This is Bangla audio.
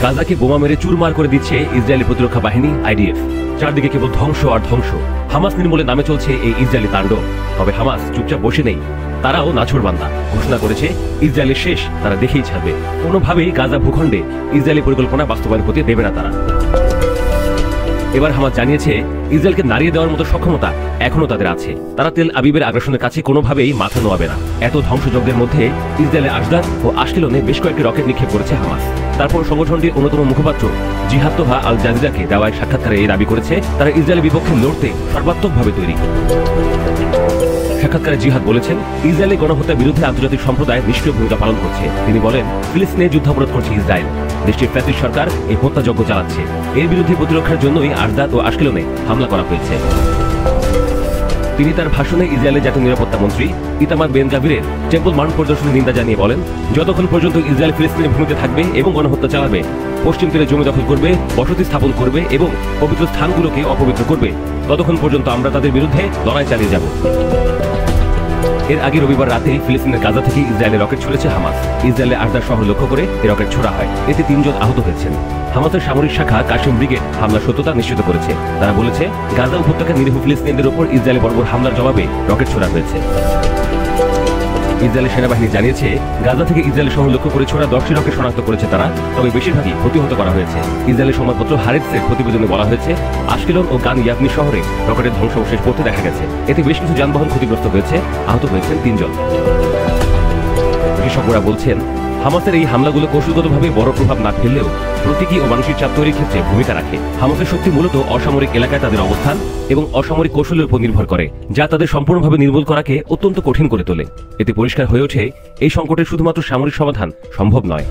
গাজাকে বোমা মেরে চুরমার করে দিচ্ছে ইসরায়েলি প্রতিরক্ষা বাহিনী আইডিএফ। চারদিকে কেবল ধ্বংস আর ধ্বংস। হামাস নির্মূলে নামে চলছে এই ইসরায়েলি তাণ্ডব। তবে হামাস চুপচাপ বসে নেই, তারাও নাছোড়বান্দা। ঘোষণা করেছে ইসরায়েলের শেষ তারা দেখেই ছাড়বে। কোনোভাবেই গাজা ভূখণ্ডে ইসরায়েলি পরিকল্পনা বাস্তবায়ন হতে দেবে না তারা। এবার হামাস জানিয়েছে ইসরায়েলকে নাড়িয়ে দেওয়ার মতো সক্ষমতা এখনো তাদের আছে। তারা তেল আবিবের আগ্রাসনের কাছে কোনোভাবেই মাথা নোয়াবে না। এত ধ্বংসযজ্ঞের মধ্যে ইসরায়েলের আশদাদ ও আশকেলনে বেশ কয়েকটি রকেট নিক্ষেপ করেছে হামাস। তারপর সংগঠনটির অন্যতম মুখপাত্র জিহাদ তোহা আল জাজিরাকে দেওয়া সাক্ষাৎকারে এই দাবি করেছে তারা ইসরায়েলের বিপক্ষে লড়তে সর্বাত্মকভাবে তৈরি। সাক্ষাৎকারে জিহাদ বলেছেন ইসরায়েলি গণহত্যার বিরুদ্ধে আন্তর্জাতিক সম্প্রদায় নিষ্ক্রিয় ভূমিকা পালন করছে। তিনি বলেন ফিলিস্তিনে যুদ্ধাপরাধ করছে ইসরায়েল। দেশটির ফ্যাসিস্ট সরকার এই হত্যাযজ্ঞ চালাচ্ছে। এর বিরুদ্ধে প্রতিরক্ষার জন্যই আশদাদ ও আশকেলনে হামলা করা হয়েছে। তিনি তার ভাষণে ইসরায়েলের জাতীয় নিরাপত্তা মন্ত্রী ইতামার বেন গাভিরের টেম্পল মাউন্ট পরিদর্শনের নিন্দা জানিয়ে বলেন যতক্ষণ পর্যন্ত ইসরায়েল ফিলিস্তিনের ভূমিতে থাকবে এবং গণহত্যা চালাবে, পশ্চিম তীরে জমি দখল করবে, বসতি স্থাপন করবে এবং পবিত্র স্থানগুলোকে অপবিত্র করবে, ততক্ষণ পর্যন্ত আমরা তাদের বিরুদ্ধে লড়াই চালিয়ে যাব। এর আগে রবিবার রাতে ফিলিস্তিনের গাজা থেকে ইসরায়েলের রকেট ছুড়েছে হামাস। ইসরায়েলের আশদাদ শহর লক্ষ্য করে এই রকেট ছোড়া হয়। এতে 3 জন আহত হয়েছেন। হামাসের সামরিক শাখা কাশিম ব্রিগেড হামলার সত্যতা নিশ্চিত করেছে। তারা বলেছে গাজা উপত্যকার নিরীহ ফিলিস্তিনিদের উপর ইসরায়েলি বর্বর হামলার জবাবে রকেট ছোড়া হয়েছে। ইসরায়েলের সেনাবাহিনী জানিয়েছে গাজা থেকে ইসরায়েল শহর লক্ষ্য করে ছোড়া 10টি রকেট শনাক্ত করেছে তারা, তবে বেশিরভাগই প্রতিহত করা হয়েছে। ইসরায়েলের সংবাদপত্র হারেটসের প্রতিবেদনে বলা হয়েছে আশকেলন ও গান ইয়াবনি শহরে রকেটের ধ্বংসাবশেষ পড়তে দেখা গেছে। এতে বেশ কিছু যানবাহন ক্ষতিগ্রস্ত হয়েছে, আহত হয়েছেন 3 জন। বিশেষজ্ঞরা বলছেন হামাসের এই হামলাগুলো কৌশলগতভাবে বড় প্রভাব না ফেললেও প্রতীকী ও মানসিক চাপ তৈরির ক্ষেত্রে ভূমিকা রাখে। হামাসের শক্তি মূলত অসামরিক এলাকায় তাদের অবস্থান এবং অসামরিক কৌশলের উপর নির্ভর করে, যা তাদের সম্পূর্ণভাবে নির্মূল করাকে অত্যন্ত কঠিন করে তোলে। এতে পরিষ্কার হয়ে ওঠে এই সংকটের শুধুমাত্র সামরিক সমাধান সম্ভব নয়।